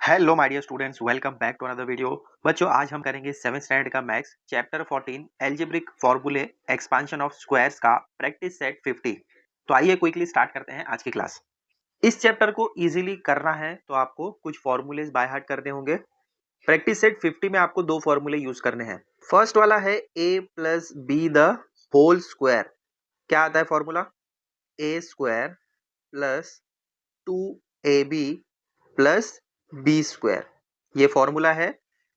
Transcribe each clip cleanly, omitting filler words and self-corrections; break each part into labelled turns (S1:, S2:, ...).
S1: Hello my dear students, welcome back to another video. बच्चों, आज हम करेंगे 7th स्टैंडर्ड का मैथ्स चैप्टर 14 एल्जेब्रिक फॉर्मूले एक्सपांशन ऑफ स्क्वायर्स का प्रैक्टिस सेट 50। तो आइए क्विकली स्टार्ट करते हैं आज की क्लास। इस चैप्टर को इजीली करना है तो आपको कुछ फॉर्मूलेज बाय हार्ट करने होंगे। प्रैक्टिस सेट 50 में आपको दो फॉर्मूले यूज करने हैं। फर्स्ट वाला है a plus B the whole square. क्या आता है formula? A square plus 2ab plus B square. ये फॉर्मूला है।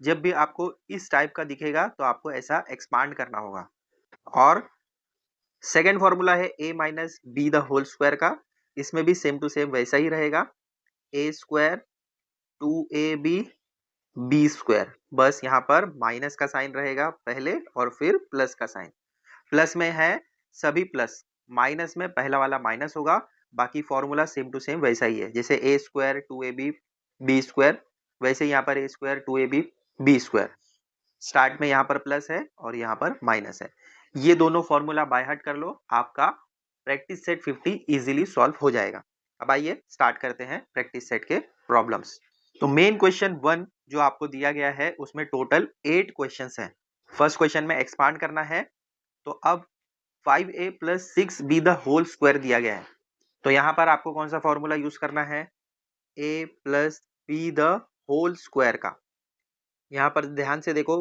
S1: जब भी आपको इस टाइप का दिखेगा तो आपको ऐसा एक्सपांड करना होगा। और सेकेंड फॉर्मूला है a minus B the whole square का। इसमें भी सेम टू सेम वैसा ही रहेगा, ए स्क्वायर 2ab बी स्क्वायर। बस यहाँ पर माइनस का साइन रहेगा पहले और फिर प्लस का साइन। प्लस में है सभी प्लस, माइनस में पहला वाला माइनस होगा। बाकी फॉर्मूला सेम टू सेम वैसा ही है, जैसे ए स्क्वायर 2ab बी स्क्वायर, वैसे यहाँ पर A square 2ab B square. Start में यहाँ पर प्लस है और यहाँ पर माइनस है। ये दोनों फॉर्मूला बाय हार्ट कर लो, आपका प्रैक्टिस सेट 50 इजीली सॉल्व हो जाएगा। अब आइए स्टार्ट करते हैं प्रैक्टिस सेट के प्रॉब्लम्स। तो मेन क्वेश्चन 1 जो आपको दिया गया है उसमें टोटल 8 क्वेश्चंस हैं। फर्स्ट क्वेश्चन में एक्सपांड करना है। तो अब 5a plus 6b the whole square दिया गया है। तो यहाँ पर आपको कौन सा फॉर्मूला यूज करना है? a plus B the whole square का। यहाँ पर ध्यान से देखो,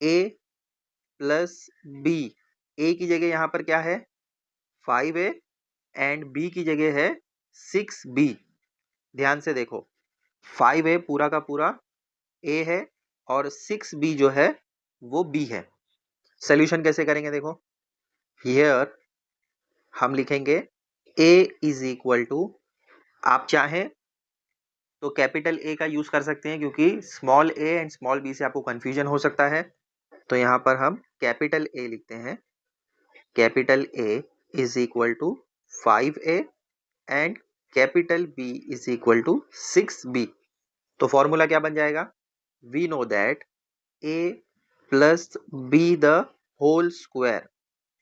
S1: a प्लस बी, a की जगह यहाँ पर क्या है? 5a एंड b की जगह है 6b। ध्यान से देखो, 5a पूरा का पूरा a है और 6b जो है वो b है। सोल्यूशन कैसे करेंगे देखो, हियर हम लिखेंगे a इज इक्वल टू, आप चाहें तो कैपिटल ए का यूज कर सकते हैं क्योंकि small A and small B से आपको कंफ्यूजन हो सकता है। तो यहाँ पर हम कैपिटल ए लिखते हैं। Capital A is equal to 5a and capital B is equal to 6b। तो फॉर्मूला क्या बन जाएगा? We know that a plus B the whole square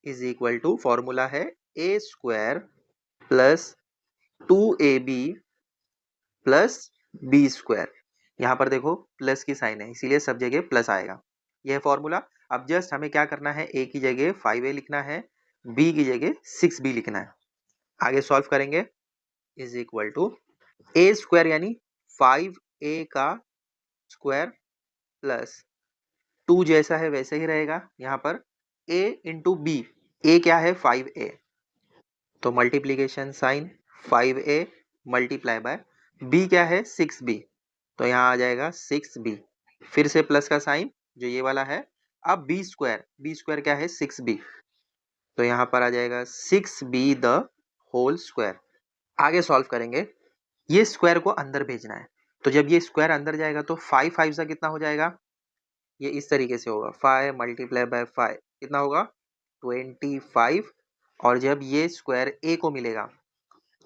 S1: is equal to, formula है a square plus 2ab plus B square. यहाँ पर देखो plus की sign है इसीलिए सब जगह प्लस आएगा। यह फॉर्मूला। अब जस्ट हमें क्या करना है, a की जगह 5a लिखना है, b की जगह 6b लिखना है। आगे सॉल्व करेंगे। Is equal to a square यानी 5a का स्क्वायर प्लस 2 जैसा है वैसे ही रहेगा यहाँ पर a इंटू बी। a क्या है? 5a, तो multiplication sign 5a multiply by b क्या है? 6b, तो यहाँ आ जाएगा 6b। फिर से प्लस का साइन जो ये वाला है। अब b स्क्वायर क्या है? 6b, तो यहाँ पर आ जाएगा 6b द होल स्क्वायर। आगे सॉल्व करेंगे। ये स्क्वायर को अंदर भेजना है, तो जब ये स्क्वायर अंदर जाएगा तो 5 5 सा कितना हो जाएगा? ये इस तरीके से होगा, 5 मल्टीप्लाई बाय 5 कितना होगा? 25। और जब ये स्क्वायर a को मिलेगा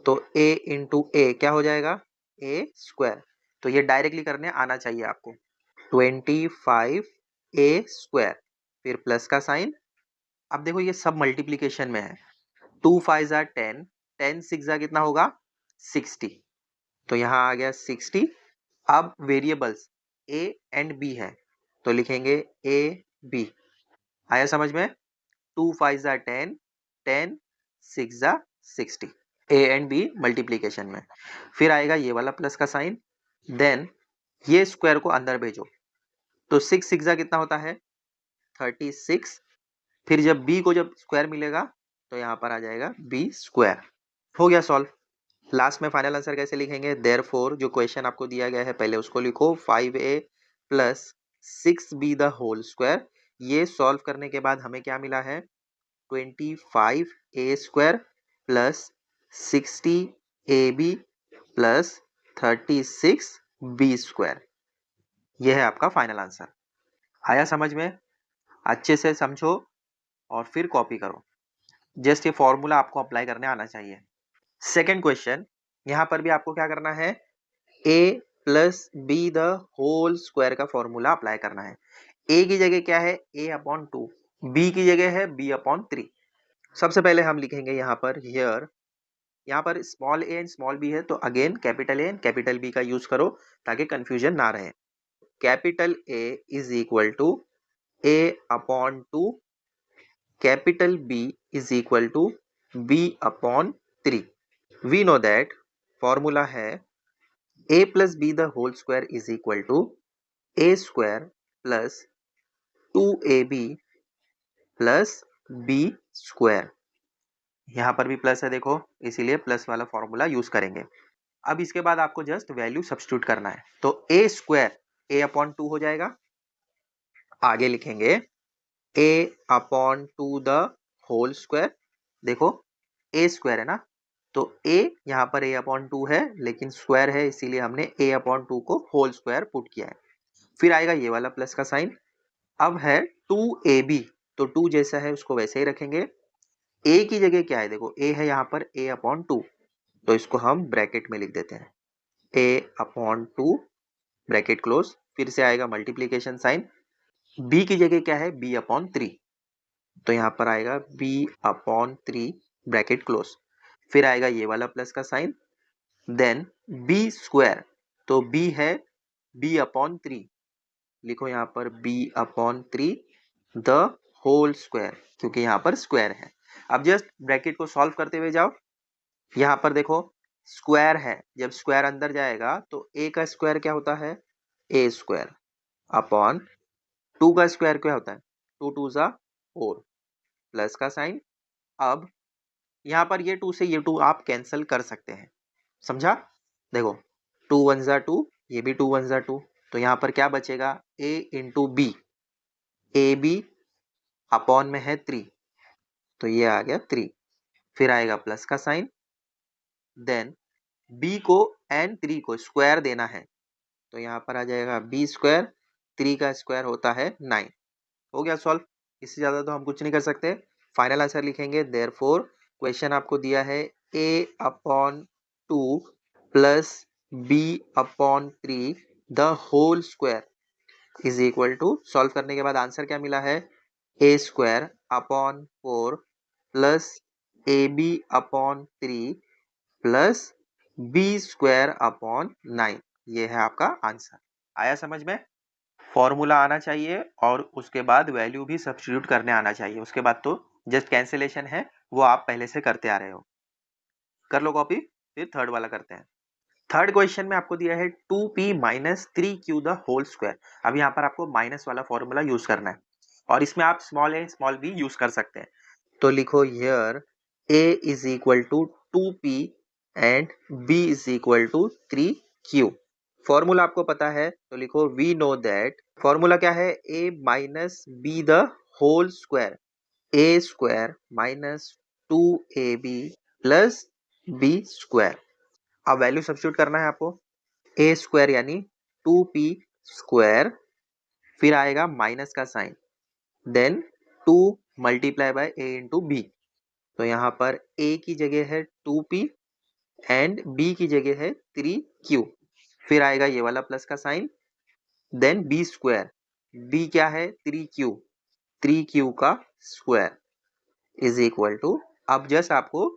S1: तो a इंटू ए क्या हो जाएगा? ए स्क्वायर। तो ये डायरेक्टली करने आना चाहिए आपको। 25a स्क्वायर, फिर प्लस का साइन। अब देखो ये सब मल्टीप्लीकेशन में है। 2 5 ज़ा 10, 10 6 ज़ा कितना होगा? 60, तो यहाँ आ गया 60। अब वेरिएबल्स a एंड b है तो लिखेंगे a b। आया समझ में? 2 5 ज़ा 10, 10 6 ज़ा 60, a एंड b मल्टीप्लीकेशन में। फिर आएगा ये वाला प्लस का साइन, देन ये स्क्वायर को अंदर भेजो तो 6 6 ज़ा कितना होता है? 36। फिर जब b को जब स्क्वायर मिलेगा तो यहाँ पर आ जाएगा b स्क्वायर। हो गया सॉल्व। लास्ट में फाइनल आंसर कैसे लिखेंगे? देयरफॉर जो क्वेश्चन आपको दिया गया है पहले उसको लिखो, 5a plus 6b the whole square. ये सॉल्व करने के बाद हमें क्या मिला है? 25a square plus 60ab plus 36b square. यह है आपका फाइनल आंसर। आया समझ में? अच्छे से समझो और फिर कॉपी करो। जस्ट ये फॉर्मूला आपको अप्लाई करने आना चाहिए। सेकेंड क्वेश्चन, यहाँ पर भी आपको क्या करना है? a plus B the whole square का फॉर्मूला अप्लाई करना है। a की जगह क्या है? a अपॉन 2, b की जगह है b अपॉन 3। सबसे पहले हम लिखेंगे यहाँ पर हियर यहाँ पर small A and small B है तो again capital A and capital B का यूज करो ताकि कंफ्यूजन ना रहे। Capital A is equal to A upon two, capital B is equal to B upon 3। We know that formula है A plus B the whole square is equal to A square plus 2ab plus B square. यहाँ पर भी plus है देखो, इसीलिए plus वाला formula use करेंगे। अब इसके बाद आपको जस्ट वैल्यू सब्स्टिट्यूट करना है, तो ए स्क्वायर ए अपॉन 2 हो जाएगा। आगे लिखेंगे ए अपॉन 2 द होल स्क्वायर। देखो ए स्क्वायर है ना, तो ए यहाँ पर ए अपॉन 2 है लेकिन स्क्वायर है इसीलिए हमने ए अपॉन 2 को होल स्क्वायर पुट किया है। फिर आएगा ये वाला प्लस का साइन। अब है 2ab, तो 2 जैसा है उसको वैसे ही रखेंगे। ए की जगह क्या है, देखो ए है यहाँ पर ए अपॉन 2, तो इसको हम ब्रैकेट में लिख देते हैं ए अपॉन 2 ब्रैकेट क्लोज। फिर से आएगा मल्टीप्लीकेशन साइन। बी की जगह क्या है, बी अपॉन 3, तो यहाँ पर आएगा बी अपॉन 3 ब्रैकेट क्लोज। फिर आएगा ये वाला प्लस का साइन, देन बी स्क्वायर, तो बी है बी अपॉन 3, लिखो यहाँ पर B upon 3 the whole square, क्योंकि यहाँ पर स्क्वायर है। अब जस्ट ब्रैकेट को सॉल्व करते हुए जाओ। यहाँ पर देखो स्क्वायर है, जब स्क्वायर अंदर जाएगा तो ए का स्क्वायर क्या होता है, ए स्क्वायर अपॉन 2 का स्क्वायर क्या होता है, 2 2 जा 4 प्लस का साइन। अब यहाँ पर ये 2 से ये 2 आप कैंसिल कर सकते हैं, समझा। देखो 2 1 जा 2, ये भी 2 1 जा 2, तो यहाँ पर क्या बचेगा, a into B, A B upon में है 3, तो ये आ गया 3। फिर आएगा प्लस का साइन, देन b को एंड 3 को स्क्वायर देना है, तो यहाँ पर आ जाएगा बी स्क्वायर, 3 का स्क्वायर होता है 9। हो गया सॉल्व, इससे ज़्यादा तो हम कुछ नहीं कर सकते। फाइनल आंसर लिखेंगे, देयरफॉर क्वेश्चन आपको दिया है a upon 2 plus b upon 3 the whole square is equal to, solve करने के बाद आंसर क्या मिला है, A square upon 4 plus A B upon 3 plus B square upon 9। ये है आपका आंसर। आया समझ में। फॉर्मूला आना चाहिए और उसके बाद वैल्यू भी सब्स्टिट्यूट करने आना चाहिए, उसके बाद तो जस्ट कैंसिलेशन है वो आप पहले से करते आ रहे हो। कर लो कॉपी। फिर थर्ड वाला करते हैं। थर्ड क्वेश्चन में आपको दिया है 2p minus 3q the whole square. अब यहाँ पर आपको माइनस वाला फॉर्मूला यूज करना है और इसमें आप small A small B use कर सकते हैं। तो लिखो here a is equal to 2p and b is equal to 3q। Formula आपको पता है तो लिखो वी नो दैट, फॉर्मूला क्या है, a minus B the whole square, A square minus 2ab plus B square. अब वैल्यू सब्स्टिट्यूट करना है आपको, ए स्क्वायर यानी 2p स्क्वायर, फिर आएगा माइनस का sign, then 2 multiply by A into B, तो यहाँ पर a की जगह है 2p एंड b की जगह है 3q। फिर आएगा ये वाला प्लस का sign, then b square, b क्या है 3q, 3q का स्क्वायर इज इक्वल टू, अब जस्ट आपको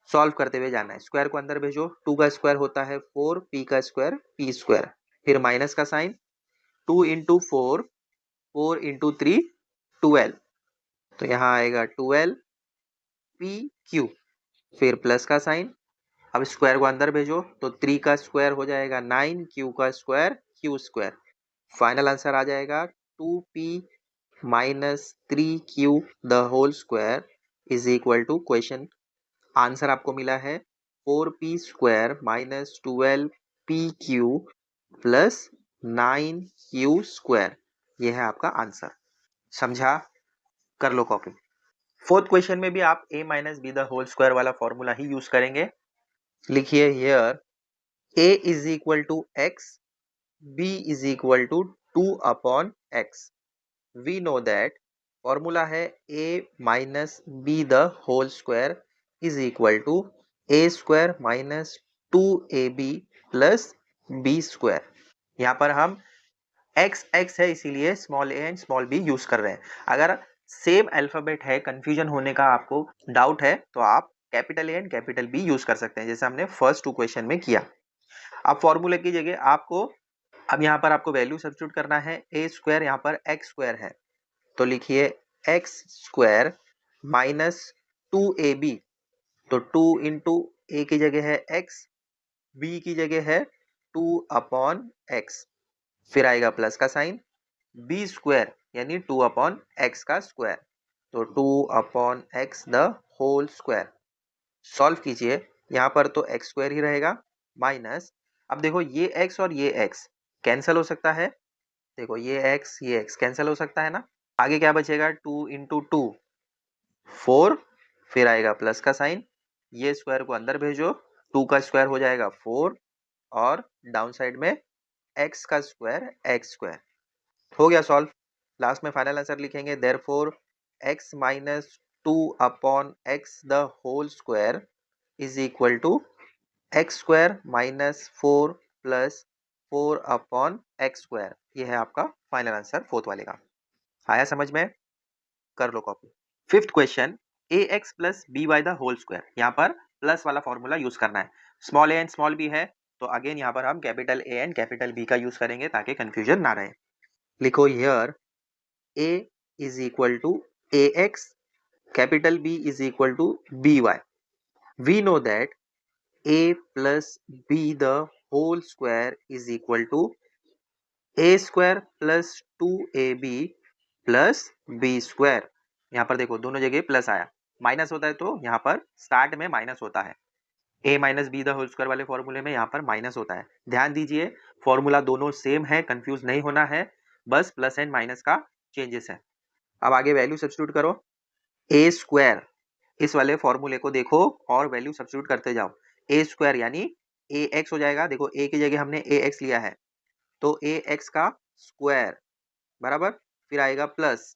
S1: सॉल्व करते हुए जाना है, स्क्वायर को अंदर भेजो, 2 का स्क्वायर होता है 4, p का स्क्वायर p स्क्वायर, फिर माइनस का साइन, 2 इंटू 4, 4 इंटू 3 12, तो यहाँ आएगा 12 पी क्यू, फिर प्लस का साइन। अब स्क्वायर को अंदर भेजो तो 3 का स्क्वायर हो जाएगा 9, क्यू का square Q square. Final answer आ जाएगा 2p minus 3q the whole square is equal to, question answer आपको मिला है 4p square minus 12pq plus 9q square. यह है आपका आंसर, समझा। कर लो कॉपी। फोर्थ क्वेश्चन में भी आप a minus B the whole square वाला फॉर्मूला ही यूज करेंगे। लिखिए here a is equal to x, b is equal to 2 upon x। We know that formula है a minus B the whole square is equal to A square minus 2ab plus B square. यहाँ पर हम x है इसीलिए small a and small b use कर रहे हैं। अगर सेम अल्फाबेट है, कंफ्यूजन होने का आपको डाउट है तो आप capital A and capital B use कर सकते हैं, जैसे हमने फर्स्ट 2 क्वेश्चन में किया। अब फॉर्मूले की जगह आपको अब यहाँ पर आपको वैल्यू सब्स्टिट्यूट करना है। ए स्क्वायर यहाँ पर एक्स स्क्वायर है, तो लिखिए एक्स स्क्वायर माइनस 2ab, तो 2 इंटू ए की जगह है एक्स, बी की जगह है 2 अपॉन एक्स, फिर आएगा प्लस का साइन, बी स्क्वायर यानी 2 अपॉन एक्स का स्क्वायर, तो 2 upon X the whole square. Solve कीजिए, यहाँ पर तो एक्स स्क्वायर ही रहेगा, माइनस, अब देखो ये एक्स और ये एक्स कैंसिल हो सकता है, देखो ये एक्स कैंसिल हो सकता है ना। आगे क्या बचेगा, 2 इंटू 2 4, फिर आएगा प्लस का साइन, ये स्क्वायर को अंदर भेजो, 2 का स्क्वायर हो जाएगा 4, और डाउन साइड में एक्स का स्क्वायर एक्स स्क्वायर। हो गया सॉल्व। लास्ट में फाइनल आंसर लिखेंगे, therefore X minus 2 upon X the whole square is equal to X square minus 4 plus 4 upon X square. ये है आपका फाइनल आंसर फोर्थ वाले का। आया समझ में, कर लो copy. Fifth question, A X plus B Y the whole square, यहाँ पर प्लस वाला फॉर्मूला यूज करना है। Small A and small B है, तो अगेन यहाँ पर हम capital A and capital B का यूज करेंगे ताकि कंफ्यूजन ना रहे। लिखो here a is equal to ax, capital B is equal to by. We know that a plus b the whole square is equal to a square plus 2ab plus b square। यहाँ पर देखो दोनों जगह plus आया, minus होता है तो यहाँ पर स्टार्ट में माइनस होता है। a minus B the whole square वाले फॉर्मूले में यहाँ पर माइनस होता है। ध्यान दीजिए फॉर्मूला दोनों सेम है, कंफ्यूज नहीं होना है, बस प्लस एंड माइनस का चेंजेस है। अब आगे वैल्यू सब्स्टिट्यूट करो, ए स्क्वायर, इस वाले फॉर्मूले को देखो और वैल्यू सब्स्टिट्यूट करते जाओ। ए स्क्वायर यानी ए एक्स हो जाएगा, देखो ए की जगह हमने ए एक्स लिया है, तो ए एक्स का स्क्वायर बराबर, फिर आएगा प्लस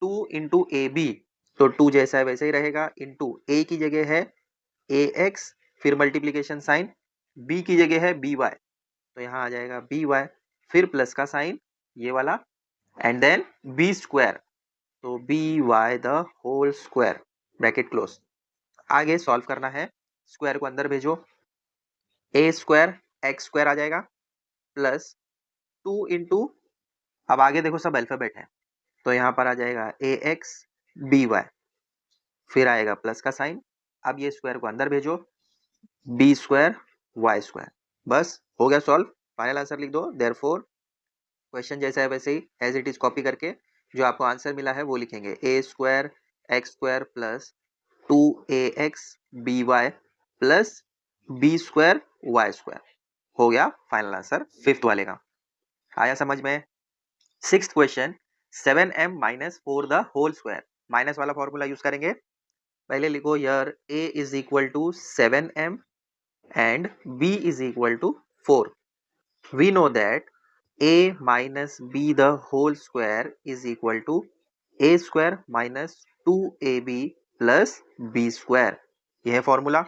S1: 2 इंटू ए बी, तो 2 जैसा है वैसे ही रहेगा, इंटू ए की जगह है ए एक्स, फिर मल्टीप्लीकेशन साइन, बी की जगह है बी वाई, तो यहाँ आ जाएगा बी वाई, फिर प्लस का साइन ये वाला, एंड देन बी स्क्वायर, तो B Y the whole square, bracket close. आगे सॉल्व करना है, स्क्वायर को अंदर भेजो, ए स्क्वायर एक्स स्क्वायर आ जाएगा, प्लस 2 इंटू, अब आगे देखो सब अल्फाबेट है, तो यहाँ पर आ जाएगा ए एक्स बी वाई, फिर आएगा प्लस का साइन, अब ये स्क्वायर को अंदर भेजो, बी स्क्वायर वाई स्क्वायर। बस हो गया सॉल्व, फाइनल आंसर लिख दो। देयरफॉर क्वेश्चन जैसा है वैसे ही एज इट इज कॉपी करके जो आपको आंसर मिला है वो लिखेंगे, A square X square plus 2ax by plus B square Y square. हो गया फाइनल आंसर फिफ्थ वाले का। आया समझ में। Sixth question, 7m minus 4 the whole square, minus वाला फॉर्मूला यूज करेंगे। पहले लिखो यार a is equal to 7m and b is equal to 4। We know that a minus b the whole square is equal to a square minus 2ab plus B square, यह है formula.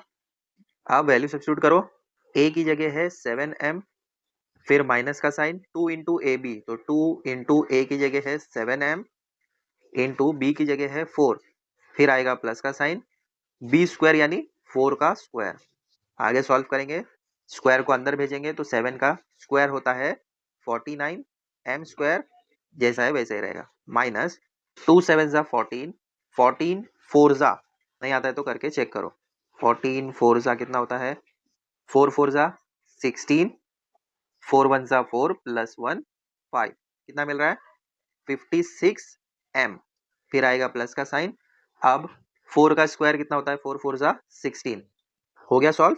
S1: अब value substitute करो, a की जगह है 7m, फिर minus का sign 2 into A B, तो 2 इंटू ए की जगह है 7m इंटू बी की जगह है 4, फिर आएगा प्लस का साइन, बी स्क्वायर यानी 4 का स्क्वायर। आगे सॉल्व करेंगे, स्क्वायर को अंदर भेजेंगे तो 7 का स्क्वायर होता है 49, m स्क्वायर जैसा है वैसे ही रहेगा, माइनस 2 7 जा 14, 14 4 जा, नहीं आता है तो करके चेक करो, 14 4 जा कितना होता है, 4 4 जा 16, 4 1 जा 4 प्लस 1 5, कितना मिल रहा है 56m, फिर आएगा प्लस का साइन, अब 4 का स्क्वायर कितना होता है, 4 4 जा 16। हो गया सॉल्व,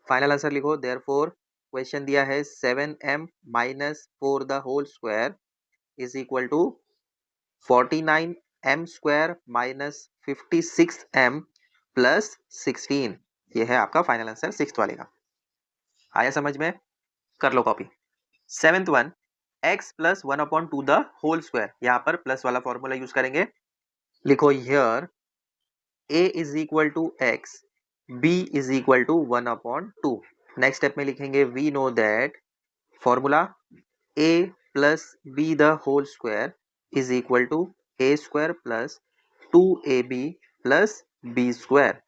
S1: फाइनल आंसर लिखो। देयरफॉर क्वेश्चन दिया है 7m minus 4 the whole square is equal to 49m square minus 56m plus 16। ये है आपका फाइनल आंसर सिक्स्थ वाले का। आया समझ में, कर लो copy. Seventh one, x plus 1 upon 2 the whole square, यहाँ पर प्लस वाला फॉर्मूला यूज करेंगे। लिखो here a is equal to X, b is equal to 1 upon 2। Next step में लिखेंगे we know that formula a plus b the whole square is equal to a square plus 2ab plus b square.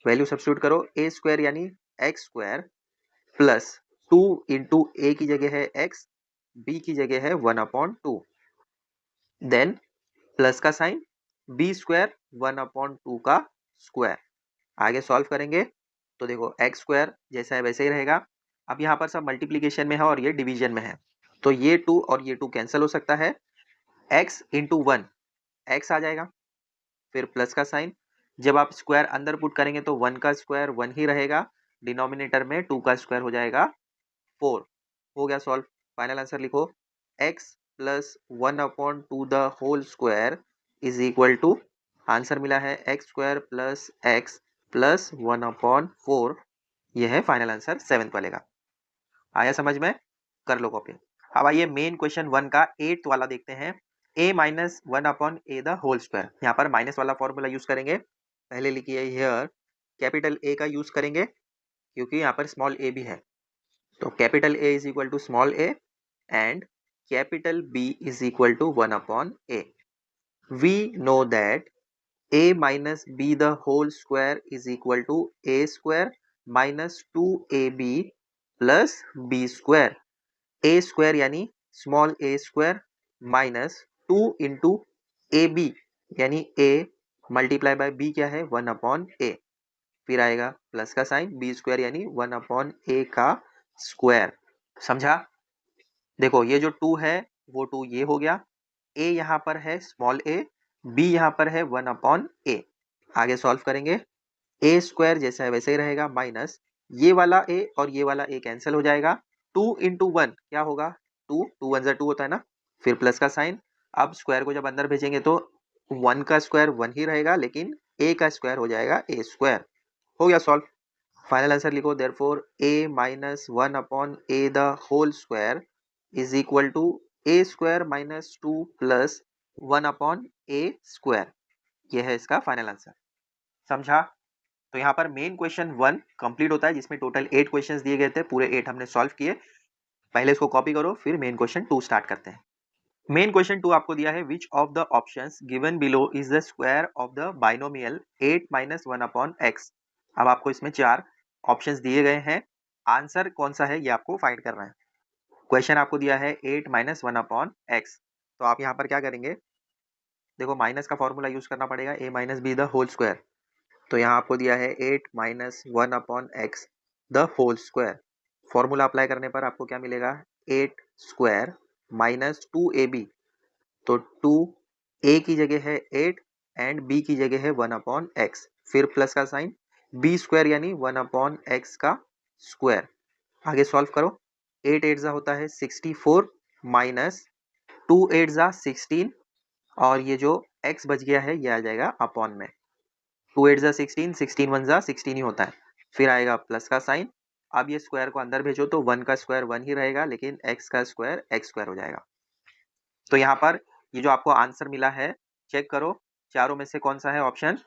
S1: Value substitute करो, A square यानी X square plus 2 into ए की जगह है x, B की जगह है 1/2, देन प्लस का sign, B square 1/2 का स्क्वायर। आगे सॉल्व करेंगे तो देखो एक्स स्क्वायर जैसा है वैसे ही रहेगा। अब यहाँ पर सब मल्टीप्लीकेशन में है और ये डिवीजन में है, तो ये 2 और ये 2 कैंसिल हो सकता है। एक्स इंटू 1 एक्स आ जाएगा, फिर प्लस का साइन, जब आप स्क्वायर अंदर पुट करेंगे तो 1 का स्क्वायर 1 ही रहेगा, डिनोमिनेटर में 2 का स्क्वायर हो जाएगा 4। हो गया सॉल्व। फाइनल आंसर लिखो, x plus 1/2 the whole square is equal to, answer मिला है X square plus X plus 1/4। यह है फाइनल आंसर 7th वाले का। आया समझ में? कर लो कॉपी। अब आइए मेन क्वेश्चन 1 का 8th वाला देखते हैं। a minus 1/a the whole square, यहाँ पर माइनस वाला फॉर्मूला यूज करेंगे। पहले लिखिए हियर कैपिटल A का यूज करेंगे क्योंकि यहाँ पर स्मॉल a भी है, तो capital A is equal to small a and capital B is equal to 1/a. We know that a minus b the whole square is equal to a square minus 2ab plus b square. a square यानी small a square minus 2 into ab यानी a multiply by b क्या है 1/a, फिर आएगा plus का sign, b square यानी 1/a का square. समझा? देखो ये जो 2 है वो 2 ये हो गया, a यहाँ पर है स्मॉल a, b यहाँ पर है 1/a। आगे सॉल्व करेंगे, a स्क्वायर जैसा है वैसे ही रहेगा माइनस ये वाला a और ये वाला a कैंसिल हो जाएगा, 2 इंटू 1 क्या होगा 2, 2 1 2 होता है ना, फिर प्लस का साइन। अब स्क्वायर को जब अंदर भेजेंगे तो 1 का स्क्वायर 1 ही रहेगा, लेकिन a का स्क्वायर हो जाएगा a स्क्वायर। हो गया सॉल्व। फाइनल आंसर लिखो, therefore a minus 1/a the whole square is equal to a square minus 2 plus 1/a square. यह है इसका फाइनल आंसर। समझा? तो यहाँ पर मेन क्वेश्चन 1 कंप्लीट होता है जिसमें टोटल 8 क्वेश्चंस दिए गए थे, पूरे 8 हमने सॉल्व किए। पहले इसको कॉपी करो, फिर मेन क्वेश्चन 2 स्टार्ट करते हैं। मेन क्वेश्चन 2 आपको दिया है, which of the options given below is the square of the binomial 8 minus 1/x। अब आपको इसमें 4 ऑप्शंस दिए गए हैं, आंसर कौन सा है ये आपको फाइंड करना है। क्वेश्चन आपको दिया है 8 माइनस 1/x, तो आप यहाँ पर क्या करेंगे, देखो माइनस का फॉर्मूला यूज करना पड़ेगा, a minus B the whole square. तो यहाँ आपको दिया है 8 minus 1/x the whole square. Formula apply करने पर आपको क्या मिलेगा, 8 स्क्वायर माइनस 2ab, तो 2a की जगह है 8 एंड b की जगह है 1/x, फिर प्लस का साइन, b स्क्वायर यानी 1/x का स्क्वायर। आगे सॉल्व करो, 8 8 होता है 64 माइनस 2 8 16, और ये जो x बच गया है ये आ जाएगा अपॉन में, 2 8 16, 16 1 16 ही होता है, फिर आएगा प्लस का साइन। अब ये स्क्वायर को अंदर भेजो तो 1 का स्क्वायर 1 ही रहेगा, लेकिन x का स्क्वायर x स्क्वायर हो जाएगा। तो यहाँ पर ये जो आपको आंसर मिला है, चेक करो चारों में से कौन सा है ऑप्शन,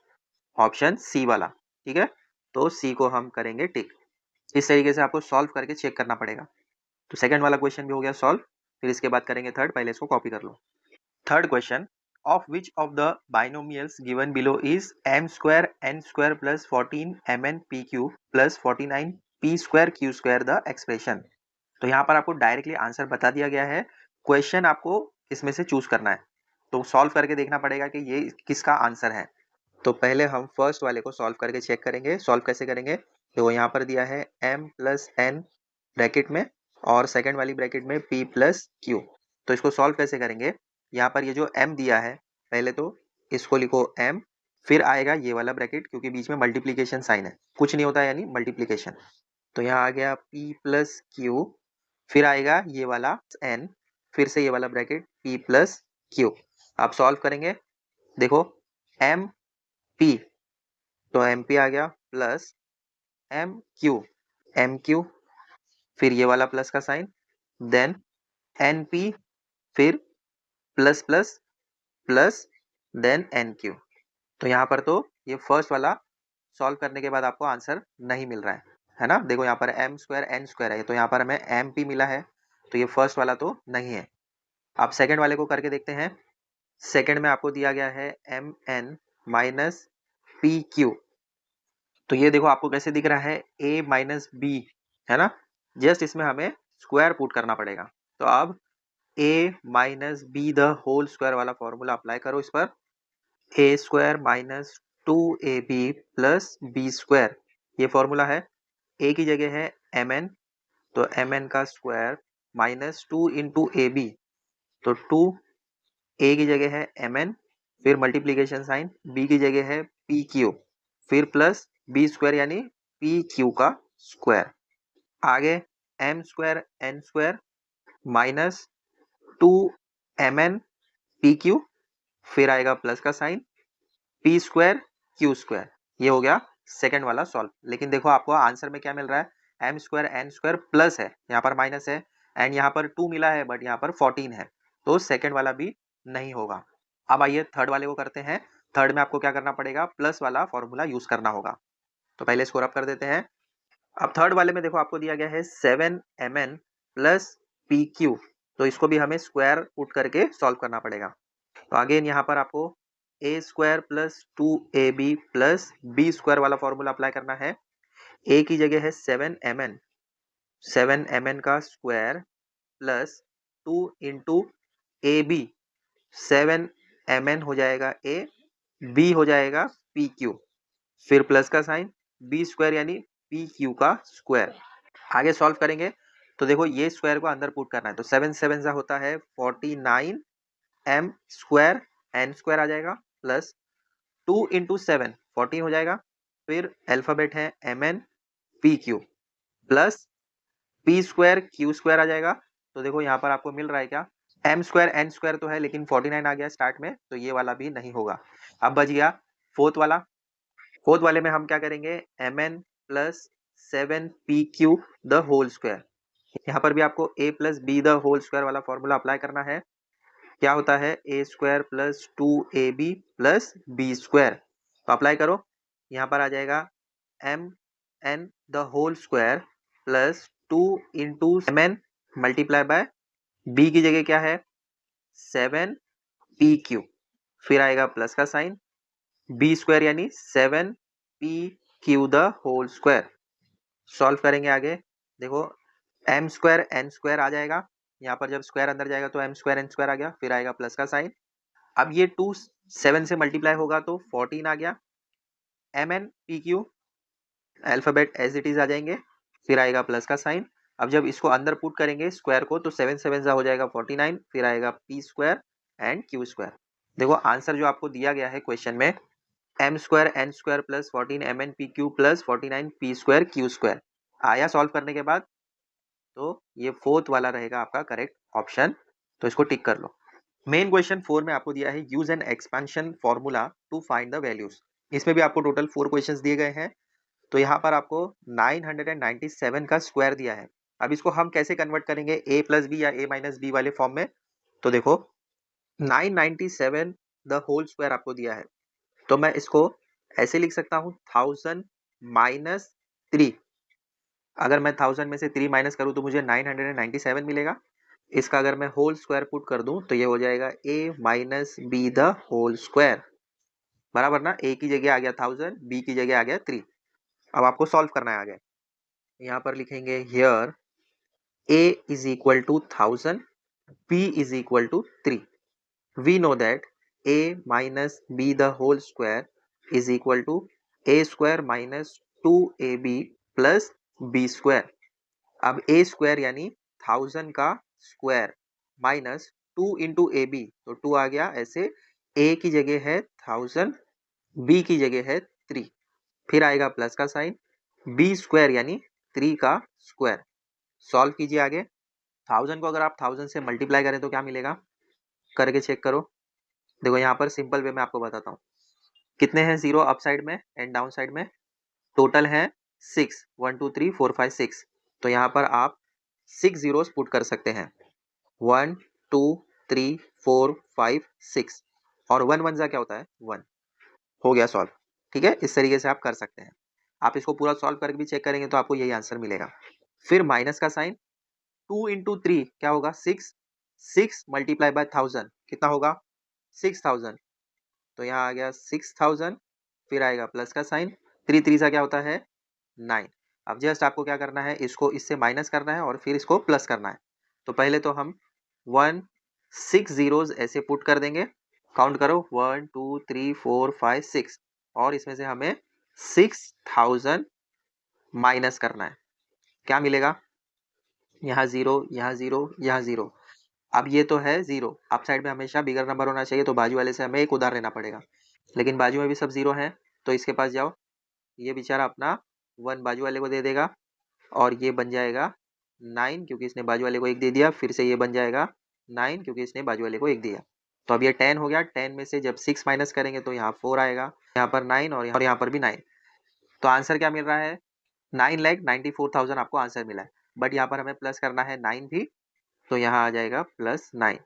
S1: ऑप्शन सी वाला। ठीक है, तो सी को हम करेंगे टिक। इस तरीके से आपको सॉल्व करके चेक करना पड़ेगा। तो सेकंड वाला क्वेश्चन भी हो गया सॉल्व, फिर इसके बाद करेंगे थर्ड, पहले इसको कॉपी कर लो। Third question, of which of the binomials given below is m square n square plus 14 mn p cube plus 49 p square q square the expression। तो यहाँ पर आपको डायरेक्टली आंसर बता दिया गया है, क्वेश्चन आपको इसमें से चूज करना है, तो सॉल्व करके देखना पड़ेगा कि ये किसका आंसर है। तो पहले हम फर्स्ट वाले को सॉल्व करके चेक करेंगे। सॉल्व कैसे करेंगे, तो यहाँ पर दिया है m प्लस n ब्रैकेट में और सेकंड वाली ब्रैकेट में p प्लस q। तो इसको सॉल्व कैसे करेंगे, यहाँ पर ये जो m दिया है पहले तो इसको लिखो m, फिर आएगा ये वाला ब्रैकेट क्योंकि बीच में मल्टीप्लीकेशन साइन है, कुछ नहीं होता है यानी मल्टीप्लीकेशन, तो यहाँ आ गया p प्लस q, फिर आएगा ये वाला n, फिर से ये वाला ब्रैकेट p प्लस q। आप सॉल्व करेंगे, देखो m p, तो एम पी आ गया प्लस एम क्यू, फिर ये वाला प्लस का साइन, देन एन पी, फिर plus plus plus, then N Q. तो यहाँ पर तो ये फर्स्ट वाला सॉल्व करने के बाद आपको आंसर नहीं मिल रहा है ना। देखो यहाँ पर एम स्क्वायर एन स्क्वायर है, तो यहाँ पर हमें एम पी मिला है, तो ये फर्स्ट वाला तो नहीं है। आप सेकंड वाले को करके देखते हैं। सेकंड में आपको दिया गया है M N minus P Q, तो ये देखो आपको कैसे दिख रहा है, a माइनस बी, है ना। जस्ट इसमें हमें स्क्वायर पुट करना पड़ेगा। तो अब a minus B the whole square वाला फॉर्मूला अप्लाई करो इस पर। A square minus two A B plus B square, ये फॉर्मूला है। ए की जगह है एम एन, तो एम एन का square minus two into A B, तो टू, ए की जगह है एम एन, फिर मल्टीप्लीकेशन साइन, बी की जगह है पी क्यू, फिर प्लस बी स्क्वायर यानी पी क्यू का स्क्वायर। आगे M square N square minus two M N P Q, फिर आएगा प्लस का sign, P square Q square. ये हो गया सेकंड वाला सॉल्व। लेकिन देखो आपको आंसर में क्या मिल रहा है, M square N square plus है, यहाँ पर माइनस है, एंड यहाँ पर 2 मिला है बट यहाँ पर 14 है, तो सेकंड वाला भी नहीं होगा। अब आइए थर्ड वाले को करते हैं। थर्ड में आपको क्या करना पड़ेगा, प्लस वाला फॉर्मूला यूज करना होगा। तो पहले इसको रब कर देते हैं। अब थर्ड वाले में देखो आपको दिया गया है 7mn प्लस पी क्यू, तो इसको भी हमें स्क्वायर पुट करके सॉल्व करना पड़ेगा। तो अगेन यहाँ पर आपको A square plus two A B plus B square वाला फॉर्मूला अप्लाई करना है। ए की जगह है 7mn, 7mn का square plus 2 into A B, 7mn हो जाएगा ए, बी हो जाएगा पी क्यू, फिर प्लस का साइन, बी स्क्वायर यानी पी क्यू का स्क्वायर। आगे सॉल्व करेंगे तो देखो ये स्क्वायर को अंदर पुट करना है, तो 7 7 सा होता है 49 एम स्क्वायर, एन स्क्वायर आ जाएगा, प्लस 2 इंटू 7 14 हो जाएगा, फिर अल्फाबेट है M N P Q, plus P square Q square आ जाएगा। तो देखो यहाँ पर आपको मिल रहा है क्या, एम स्क्वायर एन स्क्वायर तो है लेकिन 49 आ गया स्टार्ट में, तो ये वाला भी नहीं होगा। अब बच गया फोर्थ वाला। फोर्थ वाले में हम क्या करेंगे, M N plus 7pq the whole square. यहाँ पर भी आपको a plus B the whole square वाला फॉर्मूला अप्लाई करना है। क्या होता है, A square plus two A B plus B square, तो अप्लाई करो। यहाँ पर आ जाएगा M N the whole square plus two into M N multiply by B की जगह क्या है 7pq, फिर आएगा प्लस का साइन, बी स्क्वायर यानी 7pq the whole square. Solve करेंगे आगे, देखो एम स्क्वायर एन स्क्वायर आ जाएगा, यहाँ पर जब स्क्वायर अंदर जाएगा तो एम स्क्वायर एन स्क्वायर आ गया, फिर आएगा प्लस का साइन। अब ये 2 7 से मल्टीप्लाई होगा तो 14 आ गया, M N P Q alphabet as it is आ जाएंगे, फिर आएगा प्लस का साइन। अब जब इसको अंदर पुट करेंगे स्क्वायर को तो 7 7 सा हो जाएगा 49, फिर आएगा P square and Q square. देखो आंसर जो आपको दिया गया है क्वेश्चन में, M square N square plus 14 M N P Q plus 49 P square Q square आया सॉल्व करने के बाद। तो ये फोर्थ वाला रहेगा आपका करेक्ट ऑप्शन, तो इसको टिक कर लो। मेन क्वेश्चन 4 में आपको दिया है use an expansion formula to find the values. इसमें भी आपको टोटल 4 क्वेश्चंस दिए गए हैं। तो यहाँ पर आपको 997 का स्क्वायर दिया है। अब इसको हम कैसे कन्वर्ट करेंगे a प्लस बी या a माइनस बी वाले फॉर्म में, तो देखो 997 द होल स्क्वायर आपको दिया है, तो मैं इसको ऐसे लिख सकता हूँ 1000 माइनस 3। अगर मैं 1000 में से 3 माइनस करूँ तो मुझे 997 मिलेगा। इसका अगर मैं होल स्क्वायर पुट कर दूं तो ये हो जाएगा a minus B the whole square, बराबर ना, a की जगह आ गया 1000, b की जगह आ गया 3। अब आपको सॉल्व करना है आगे। यहाँ पर लिखेंगे here a is equal to 1000, b is equal to 3। We know that a minus B the whole square is equal to a square minus 2ab plus b square. अब a स्क्वायर यानी 1000 का square minus 2 into A B, तो 2 आ गया ऐसे, a की जगह है 1000, b की जगह है 3, फिर आएगा प्लस का साइन, b स्क्वायर यानी 3 का स्क्वायर। सॉल्व कीजिए आगे। 1000 को अगर आप 1000 से मल्टीप्लाई करें तो क्या मिलेगा, करके चेक करो। देखो यहाँ पर सिंपल वे में आपको बताता हूँ, कितने हैं जीरो अप साइड में एंड डाउन साइड में, टोटल है 6, 1 2 3 4 5 6। तो यहाँ पर आप 6 जीरोस पुट कर सकते हैं, 1 2 3 4 5 6, और 1 1 जा क्या होता है 1। हो गया सॉल्व। ठीक है, इस तरीके से आप कर सकते हैं। आप इसको पूरा सॉल्व करके भी चेक करेंगे तो आपको यही आंसर मिलेगा। फिर माइनस का साइन, 2 इंटू 3 क्या होगा 6, 6 मल्टीप्लाई बाय 1000 कितना होगा 6000, तो यहाँ आ गया 6000, फिर आएगा प्लस का साइन, 3 3 सा क्या होता है 9। अब जस्ट आपको क्या करना है, इसको इससे माइनस करना है और फिर इसको प्लस करना है। तो पहले तो हम 1 6 ज़ीरोज़ ऐसे पुट कर देंगे। काउंट करो 1 2 3 4 5 6 और इसमें से हमें 6000 माइनस करना है। क्या मिलेगा? यहाँ 0, यहाँ 0, यहाँ 0। अब ये तो है 0। अप साइड में हमेशा बिगर नंबर होना चाहिए, तो बाजू वाले से हमें एक उधार लेना पड़ेगा। लेकिन बाजू में भी सब 0 हैं, तो इसके पास जाओ। ये बेचारा अपना 1 बाजू वाले को दे देगा और ये बन जाएगा 9 क्योंकि इसने बाजू वाले को 1 दे दिया। फिर से ये बन जाएगा 9 क्योंकि इसने बाजू वाले को 1 दिया। तो अब ये 10 हो गया। 10 में से जब 6 माइनस करेंगे तो यहाँ 4 आएगा, यहाँ पर 9 और यहाँ पर भी 9। तो आंसर क्या मिल रहा है? 9,94,000 आपको आंसर मिला है। बट यहाँ पर हमें प्लस करना है 9 भी, तो यहाँ आ जाएगा +9।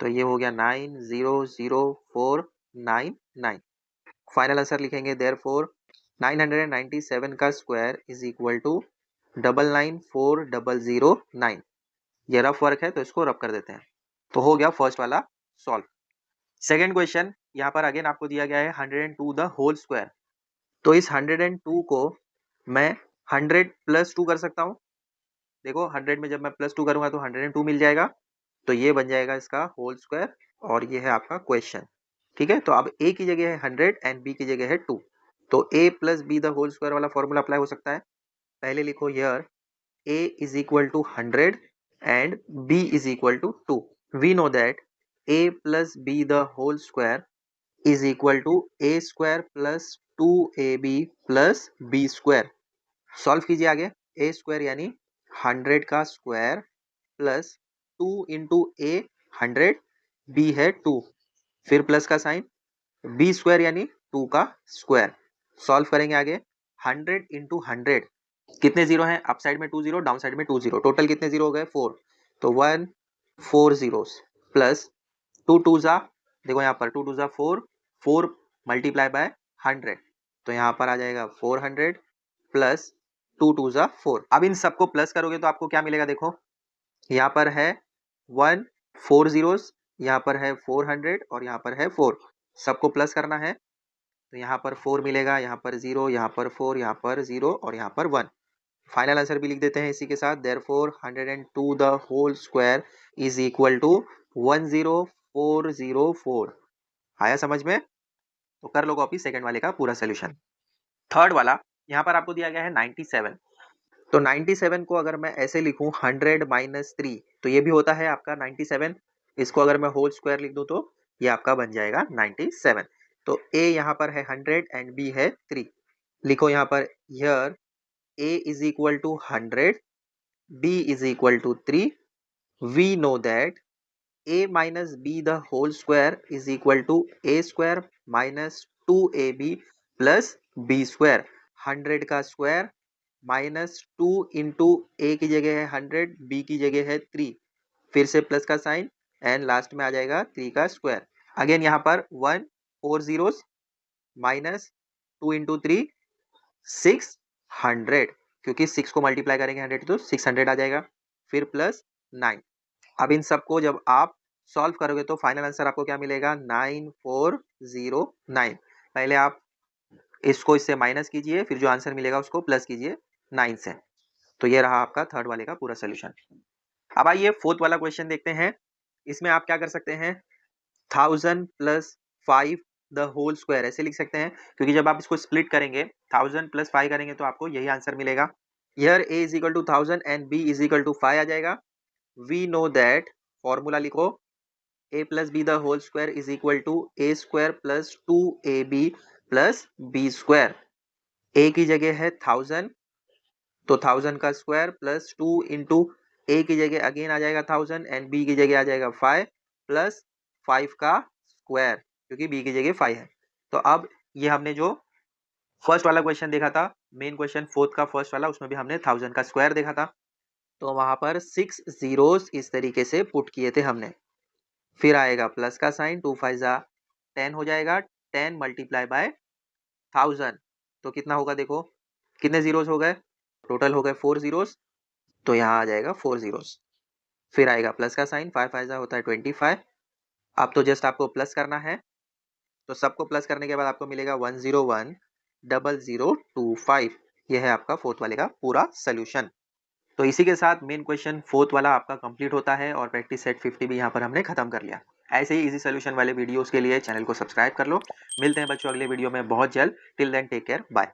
S1: तो ये हो गया 9,004,9,9। फाइनल आंसर लिखेंगे देयरफॉर 997 का स्क्वायर इज इक्वल टू 994,009। ये रफ वर्क है तो इसको रफ कर देते हैं। तो हो गया फर्स्ट वाला सॉल्व। सेकेंड क्वेश्चन, यहाँ पर अगेन आपको दिया गया है 102 द होल स्क्वायर। तो इस 102 को मैं 100 प्लस 2 कर सकता हूँ। देखो 100 में जब मैं प्लस 2 करूंगा तो 102 मिल जाएगा। तो ये बन जाएगा इसका होल स्क्वायर और ये है आपका क्वेश्चन। ठीक है, तो अब a की जगह है 100 एंड b की जगह है 2। तो a plus B the whole square वाला फॉर्मूला अप्लाई हो सकता है। पहले लिखो here a is equal to 100 and b is equal to 2। We know that a plus B the whole square is equal to a square plus 2ab plus b square. Solve कीजिए आगे। a square यानी 100 का square plus 2 into A 100, B है 2, फिर plus का sign, B square यानी 2 का square. Solve करेंगे आगे। 100 इंटू 100, कितने जीरो हैं? अप साइड में 2 जीरो, डाउन साइड में 2 जीरो, टोटल कितने जीरो हो गए? 4। तो 1 4 जीरोस प्लस 2 2 जा, देखो यहाँ पर 2 2 जा 4, 4 मल्टीप्लाई बाय 100, तो यहाँ पर आ जाएगा 400 प्लस 2 2 जा 4। अब इन सबको प्लस करोगे तो आपको क्या मिलेगा? देखो यहाँ पर है 1 4 जीरोस, यहाँ पर है 400 और यहाँ पर है 4। सबको प्लस करना है तो यहाँ पर 4 मिलेगा, यहाँ पर 0, यहाँ पर 4, यहाँ पर 0 और यहाँ पर 1। फाइनल आंसर भी लिख देते हैं इसी के साथ। Therefore 102 the whole square is equal to 10404। आया समझ में? तो कर लो कॉपी सेकंड वाले का पूरा सोल्यूशन। थर्ड वाला यहाँ पर आपको दिया गया है 97। तो 97 को अगर मैं ऐसे लिखूं 100 माइनस 3, तो ये भी होता है आपका 97। इसको अगर मैं होल स्क्वायर लिख दूं तो ये आपका बन जाएगा 97। तो a यहाँ पर है 100 एंड b है 3। लिखो यहाँ पर here a is equal to 100, b is equal to 3। We know that a minus b the whole square is equal to a square minus 2ab plus b square. 100 का square minus 2 into ए की जगह है 100, B की जगह है 3, फिर से plus का साइन एंड लास्ट में आ जाएगा 3 का स्क्वायर। अगेन यहाँ पर 1 4 जीरोस माइनस 2 इंटू 3 600, क्योंकि 6 को मल्टीप्लाई करेंगे 100 तो 600 आ जाएगा, फिर प्लस 9। अब इन सबको जब आप सॉल्व करोगे तो फाइनल आंसर आपको क्या मिलेगा? 9409। पहले आप इसको इससे माइनस कीजिए, फिर जो आंसर मिलेगा उसको प्लस कीजिए 9 से। तो ये रहा आपका थर्ड वाले का पूरा सोल्यूशन। अब आइए फोर्थ वाला क्वेश्चन देखते हैं। इसमें आप क्या कर सकते हैं? 1000 प्लस 5 द होल स्क्वायर ऐसे लिख सकते हैं, क्योंकि जब आप इसको स्प्लिट करेंगे 1000 प्लस 5 करेंगे तो आपको यही आंसर मिलेगा। Here a is equal to 1000 and b is equal to 5 आ जाएगा। वी नो दैट, फॉर्मूला लिखो, a plus B the whole square is equal to a square plus 2ab plus b square. a की जगह है 1000, तो 1000 का square plus 2 into ए की जगह अगेन आ जाएगा 1000 एंड बी की जगह आ जाएगा 5 प्लस 5 का स्क्वायर, क्योंकि बी की जगह 5 है। तो अब ये हमने जो फर्स्ट वाला क्वेश्चन देखा था, मेन क्वेश्चन फोर्थ का फर्स्ट वाला, उसमें भी हमने 1000 का स्क्वायर देखा था। तो वहां पर 6 जीरोस इस तरीके से पुट किए थे हमने। फिर आएगा प्लस का साइन, 2 5 जा 10 हो जाएगा, 10 मल्टीप्लाई बाय 1000, तो कितना होगा? देखो कितने जीरोस हो गए? टोटल हो गए 4 जीरोस, तो यहाँ आ जाएगा 4 जीरोस। फिर आएगा प्लस का साइन, 5 5 होता है 25। अब तो जस्ट आपको प्लस करना है, तो सबको प्लस करने के बाद आपको मिलेगा 101 0025। ये है आपका फोर्थ वाले का पूरा सोल्यूशन। तो इसी के साथ मेन क्वेश्चन फोर्थ वाला आपका कंप्लीट होता है और प्रैक्टिस सेट 50 भी यहाँ पर हमने खत्म कर लिया। ऐसे ही इजी सोल्यूशन वाले वीडियोस के लिए चैनल को सब्सक्राइब कर लो। मिलते हैं बच्चों अगले वीडियो में बहुत जल्द। Till then take care, bye.